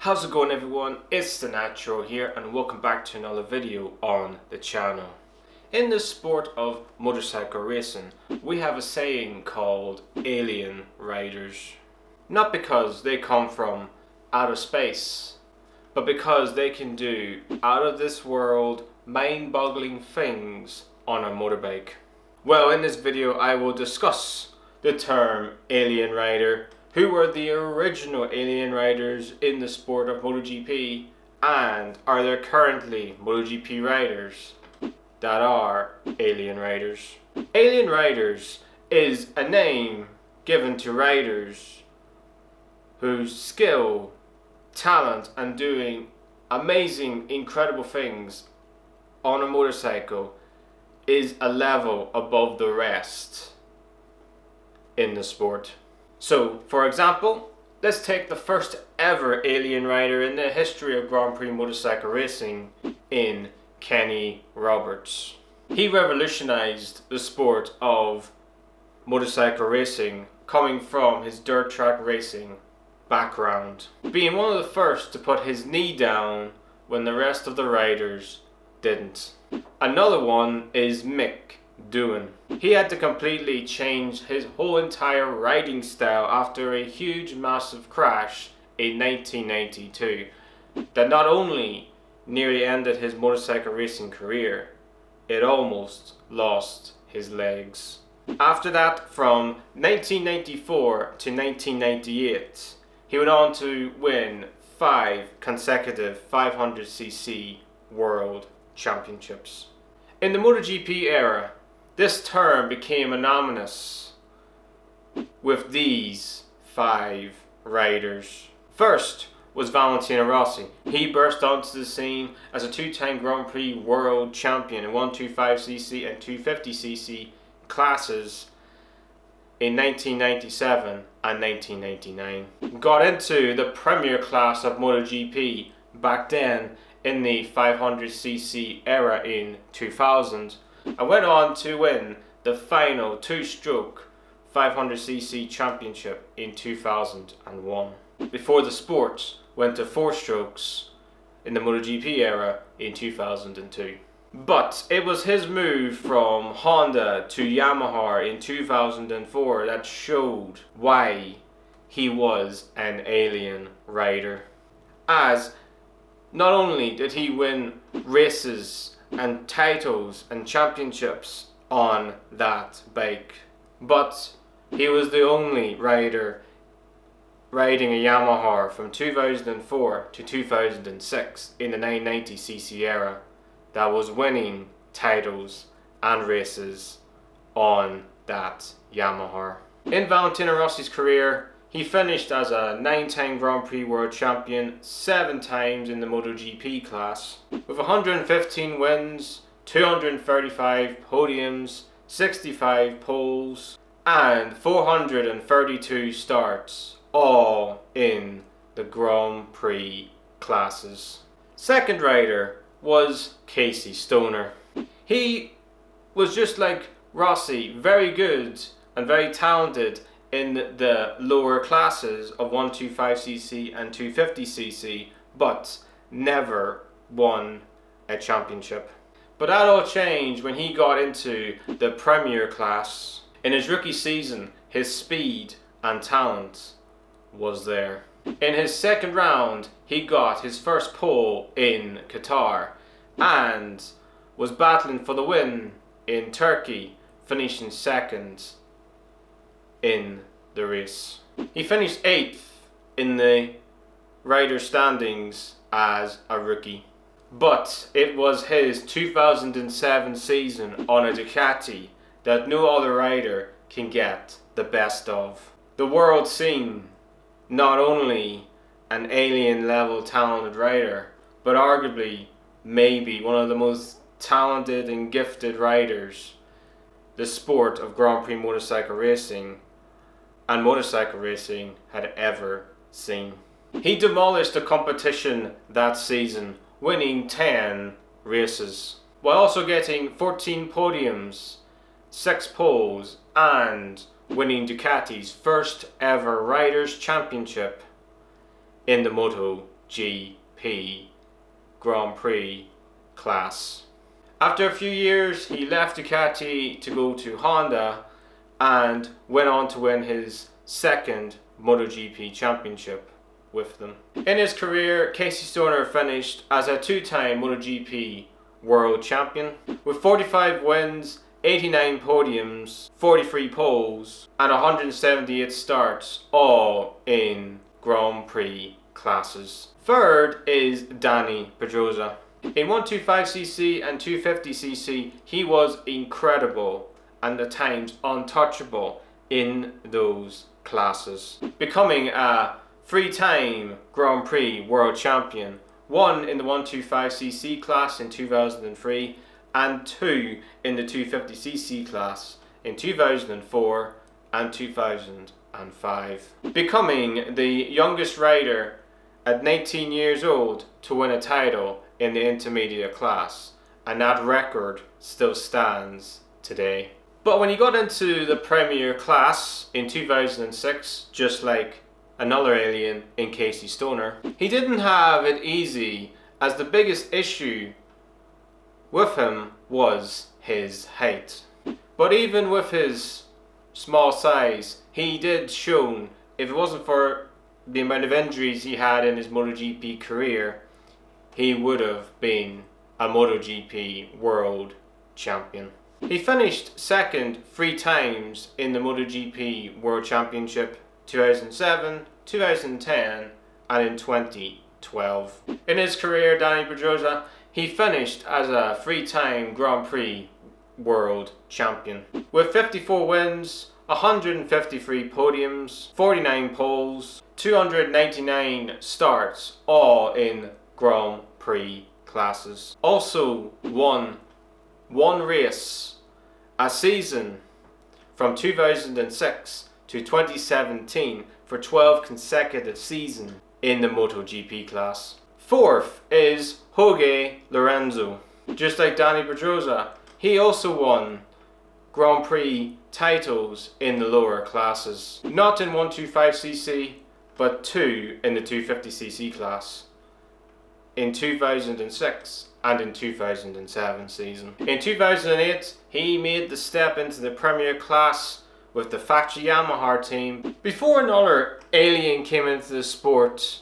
How's it going, everyone? It's the Natural here and welcome back to another video on the channel. In the sport of motorcycle racing, we have a saying called alien riders. Not because they come from outer space, but because they can do out of this world, mind-boggling things on a motorbike. Well, in this video I will discuss the term alien rider, who were the original alien riders in the sport of MotoGP, and are there currently MotoGP riders that are alien riders. Alien riders is a name given to riders whose skill, talent and doing amazing, incredible things on a motorcycle is a level above the rest in the sport. So, for example, let's take the first ever alien rider in the history of Grand Prix motorcycle racing in Kenny Roberts. He revolutionized the sport of motorcycle racing, coming from his dirt track racing background, being one of the first to put his knee down when the rest of the riders didn't. Another one is Mick Doohan. He had to completely change his whole entire riding style after a huge massive crash in 1992 that not only nearly ended his motorcycle racing career, it almost lost his legs. After that, from 1994 to 1998, he went on to win 5 consecutive 500cc World Championships. In the MotoGP era, this term became anonymous with these 5 riders. First was Valentino Rossi. He burst onto the scene as a 2-time Grand Prix World Champion in 125cc and 250cc classes in 1997 and 1999. Got into the premier class of MotoGP back then in the 500cc era in 2000. and went on to win the final 2-stroke 500cc championship in 2001, before the sport went to 4 strokes in the MotoGP era in 2002. But it was his move from Honda to Yamaha in 2004 that showed why he was an alien rider, as not only did he win races and titles and championships on that bike, but he was the only rider riding a Yamaha from 2004 to 2006 in the 990cc era that was winning titles and races on that Yamaha. In Valentino Rossi's career, he finished as a 9-time Grand Prix World Champion, 7 times in the MotoGP class, with 115 wins, 235 podiums, 65 poles, and 432 starts, all in the Grand Prix classes. Second rider was Casey Stoner. He was just like Rossi, very good and very talented in the lower classes of 125cc and 250cc, but never won a championship. But that all changed when he got into the Premier class. In his rookie season, his speed and talent was there. In his second round, he got his first pole in Qatar and was battling for the win in Turkey, finishing second in the race. He finished 8th in the rider standings as a rookie. But it was his 2007 season on a Ducati that no other rider can get the best of. The world seen not only an alien level talented rider, but arguably maybe one of the most talented and gifted riders the sport of Grand Prix motorcycle racing and motorcycle racing had ever seen. He demolished the competition that season, winning 10 races, while also getting 14 podiums, 6 poles, and winning Ducati's first ever Riders' Championship in the Moto MotoGP Grand Prix class. After a few years, he left Ducati to go to Honda and went on to win his second MotoGP championship with them. In his career, Casey Stoner finished as a two-time MotoGP world champion with 45 wins, 89 podiums, 43 poles and 178 starts, all in Grand Prix classes. Third is Dani Pedrosa. In 125cc and 250cc, he was incredible and at times untouchable in those classes, becoming a three-time Grand Prix world champion, one in the 125cc class in 2003 and two in the 250cc class in 2004 and 2005, becoming the youngest rider at 19 years old to win a title in the intermediate class, and that record still stands today. But when he got into the Premier class in 2006, just like another alien in Casey Stoner, he didn't have it easy, as the biggest issue with him was his height. But even with his small size, he did show, if it wasn't for the amount of injuries he had in his MotoGP career, he would have been a MotoGP world champion. He finished second 3 times in the MotoGP World Championship, 2007, 2010 and in 2012. In his career, Dani Pedrosa, he finished as a 3-time Grand Prix world champion with 54 wins, 153 podiums, 49 poles, 299 starts, all in Grand Prix classes. Also won one race a season from 2006 to 2017 for 12 consecutive seasons in the MotoGP class. Fourth is Jorge Lorenzo. Just like Dani Pedrosa, he also won Grand Prix titles in the lower classes. Not in 125cc, but 2 in the 250cc class. In 2006 and in 2007 season. In 2008, he made the step into the Premier class with the factory Yamaha team. Before another alien came into the sport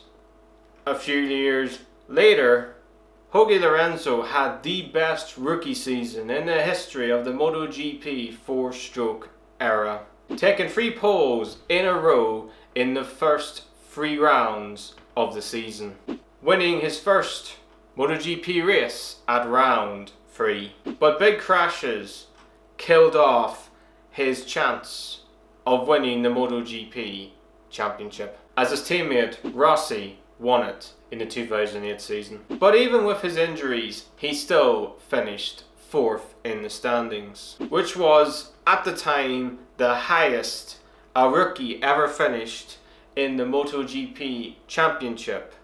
a few years later, Jorge Lorenzo had the best rookie season in the history of the MotoGP 4-stroke era, taking 3 poles in a row in the first 3 rounds of the season, winning his first MotoGP race at round 3. But big crashes killed off his chance of winning the MotoGP championship, as his teammate Rossi won it in the 2008 season. But even with his injuries, he still finished 4th in the standings, which was at the time the highest a rookie ever finished in the MotoGP championship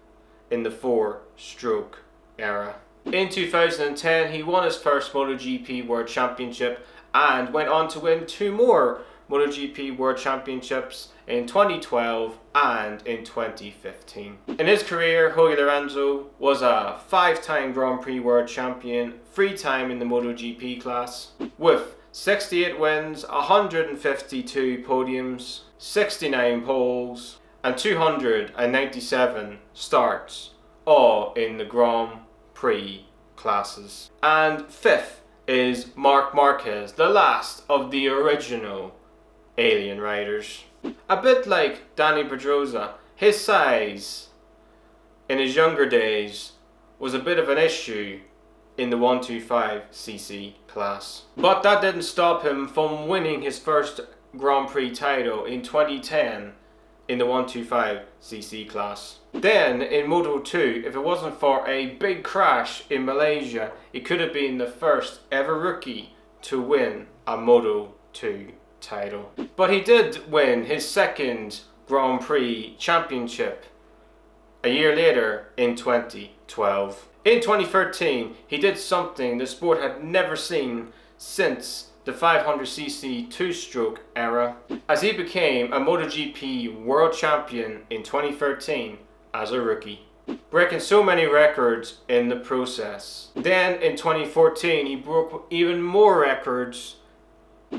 in the 4-stroke era. In 2010, he won his first MotoGP World Championship and went on to win 2 more MotoGP World Championships in 2012 and in 2015. In his career, Jorge Lorenzo was a 5-time Grand Prix World Champion, 3-time in the MotoGP class, with 68 wins, 152 podiums, 69 poles, and 297 starts, all in the Grand Prix classes. And 5th is Marquez, the last of the original alien riders. A bit like Dani Pedrosa, his size in his younger days was a bit of an issue in the 125cc class. But that didn't stop him from winning his first Grand Prix title in 2010 in the 125cc class. Then in Moto 2, if it wasn't for a big crash in Malaysia, he could have been the first ever rookie to win a Moto 2 title. But he did win his second Grand Prix championship a year later in 2012. In 2013, he did something the sport had never seen since the 500cc 2-stroke era, as he became a MotoGP World Champion in 2013 as a rookie. breaking so many records in the process. Then in 2014 he broke even more records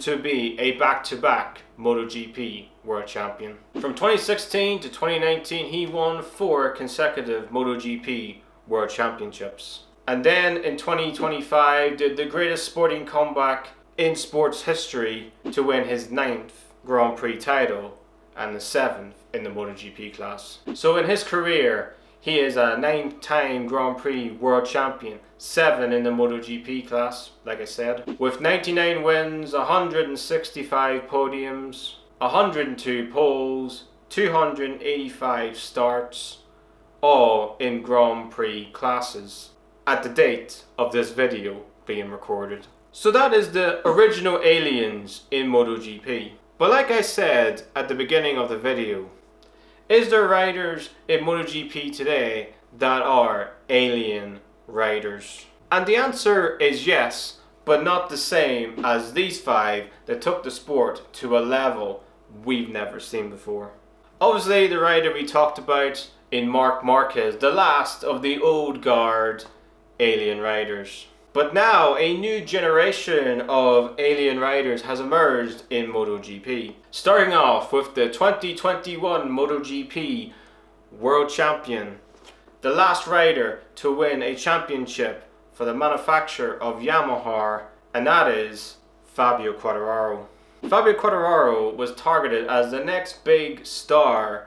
to be a back-to-back MotoGP World Champion. From 2016 to 2019 he won 4 consecutive MotoGP World Championships. And then in 2025 did the greatest sporting comeback in sports history to win his 9th Grand Prix title and the 7th in the MotoGP class. So in his career he is a 9-time Grand Prix World Champion, 7 in the MotoGP class, like I said, with 99 wins, 165 podiums, 102 poles, 285 starts, all in Grand Prix classes at the date of this video being recorded. So that is the original aliens in MotoGP. But like I said at the beginning of the video, is there riders in MotoGP today that are alien riders? And the answer is yes, but not the same as these 5 that took the sport to a level we've never seen before. Obviously the rider we talked about in Marquez, the last of the old guard alien riders. But now a new generation of alien riders has emerged in MotoGP. Starting off with the 2021 MotoGP World Champion, the last rider to win a championship for the manufacturer of Yamaha, and that is Fabio Quartararo. Fabio Quartararo was targeted as the next big star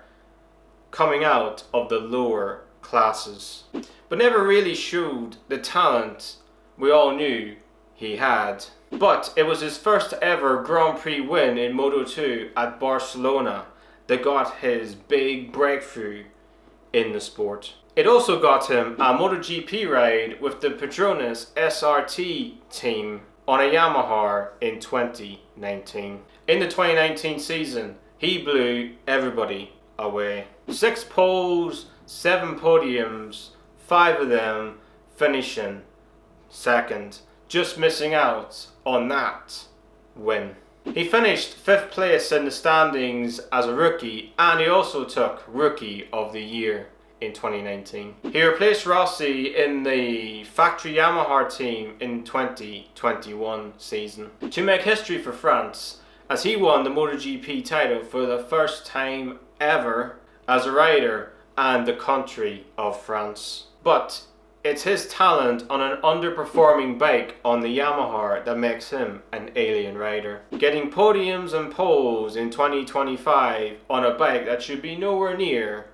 coming out of the lower classes, but never really showed the talent we all knew he had. But it was his first ever Grand Prix win in Moto2 at Barcelona that got his big breakthrough in the sport. It also got him a MotoGP ride with the Petronas SRT team on a Yamaha in 2019. In the 2019 season, he blew everybody away. 6 poles, 7 podiums, 5 of them finishing second, just missing out on that win. He finished 5th place in the standings as a rookie, and he also took Rookie of the Year in 2019. He replaced Rossi in the factory Yamaha team in 2021 season to make history for France, as he won the MotoGP title for the first time ever as a rider and the country of France. But it's his talent on an underperforming bike on the Yamaha that makes him an alien rider, getting podiums and poles in 2025 on a bike that should be nowhere near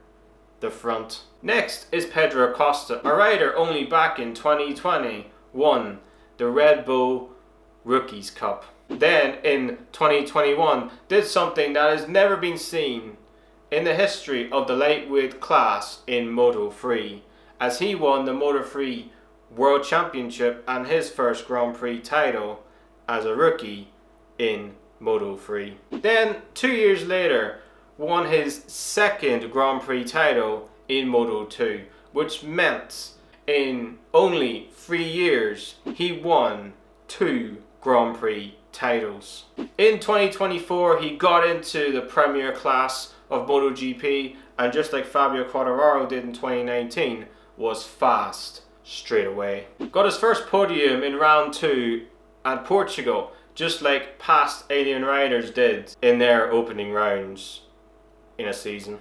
the front. Next is Pedro Acosta, a rider only back in 2020 won the Red Bull Rookies Cup. Then in 2021 did something that has never been seen in the history of the lightweight class in Moto3, as he won the Moto3 World Championship and his first Grand Prix title as a rookie in Moto3. Then 2 years later won his second Grand Prix title in Moto2, which meant in only 3 years he won 2 Grand Prix titles. In 2024 he got into the Premier class of MotoGP, and just like Fabio Quartararo did in 2019, was fast straight away. Got his first podium in round 2 at Portugal, just like past alien riders did in their opening rounds in a season.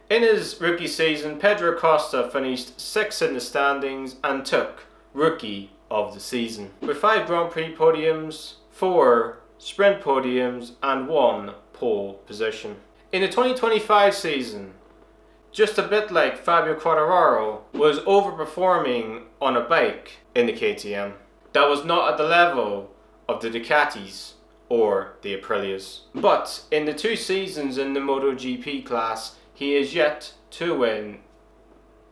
In his rookie season, Pedro Acosta finished 6th in the standings and took Rookie of the Season, with 5 Grand Prix podiums, 4 sprint podiums and 1 pole position. In the 2025 season, just a bit like Fabio Quartararo, was overperforming on a bike in the KTM that was not at the level of the Ducatis or the Aprilias. But in the 2 seasons in the MotoGP class, he is yet to win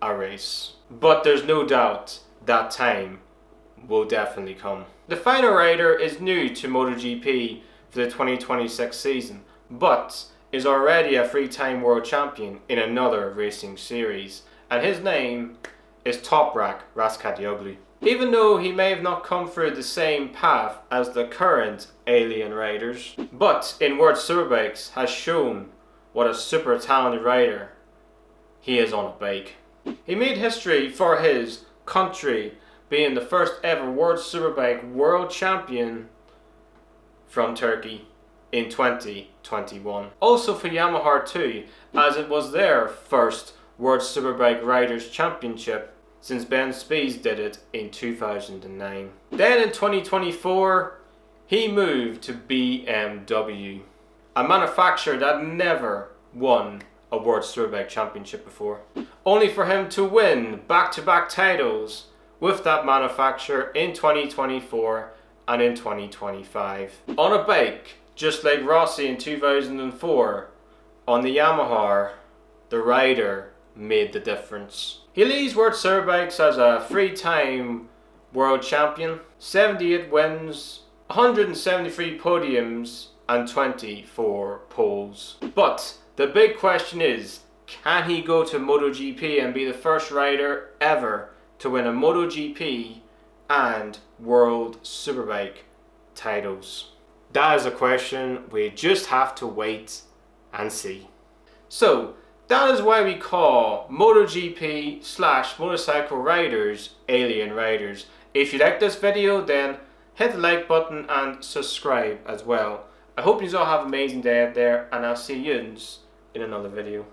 a race. But there's no doubt that time will definitely come. The final rider is new to MotoGP for the 2026 season, but is already a 3-time world champion in another racing series, and his name is Toprak Razgatlıoğlu. Even though he may have not come through the same path as the current alien riders, but in World Superbikes has shown what a super talented rider he is on a bike. He made history for his country, being the first ever World Superbike World Champion from Turkey in 2021. Also for Yamaha too, as it was their first World Superbike Riders Championship since Ben Spies did it in 2009. Then in 2024, he moved to BMW, a manufacturer that never won a World Superbike Championship before, only for him to win back-to-back titles with that manufacturer in 2024 and in 2025. On a bike, just like Rossi in 2004, on the Yamaha, the rider made the difference. He leads World Superbikes as a 3-time world champion, 78 wins, 173 podiums and 24 poles. But the big question is, can he go to MotoGP and be the first rider ever to win a MotoGP and World Superbike titles? That is a question we just have to wait and see. So that is why we call MotoGP / motorcycle riders alien riders. If you like this video, then hit the like button and subscribe as well. I hope you all have an amazing day out there, and I'll see you in another video.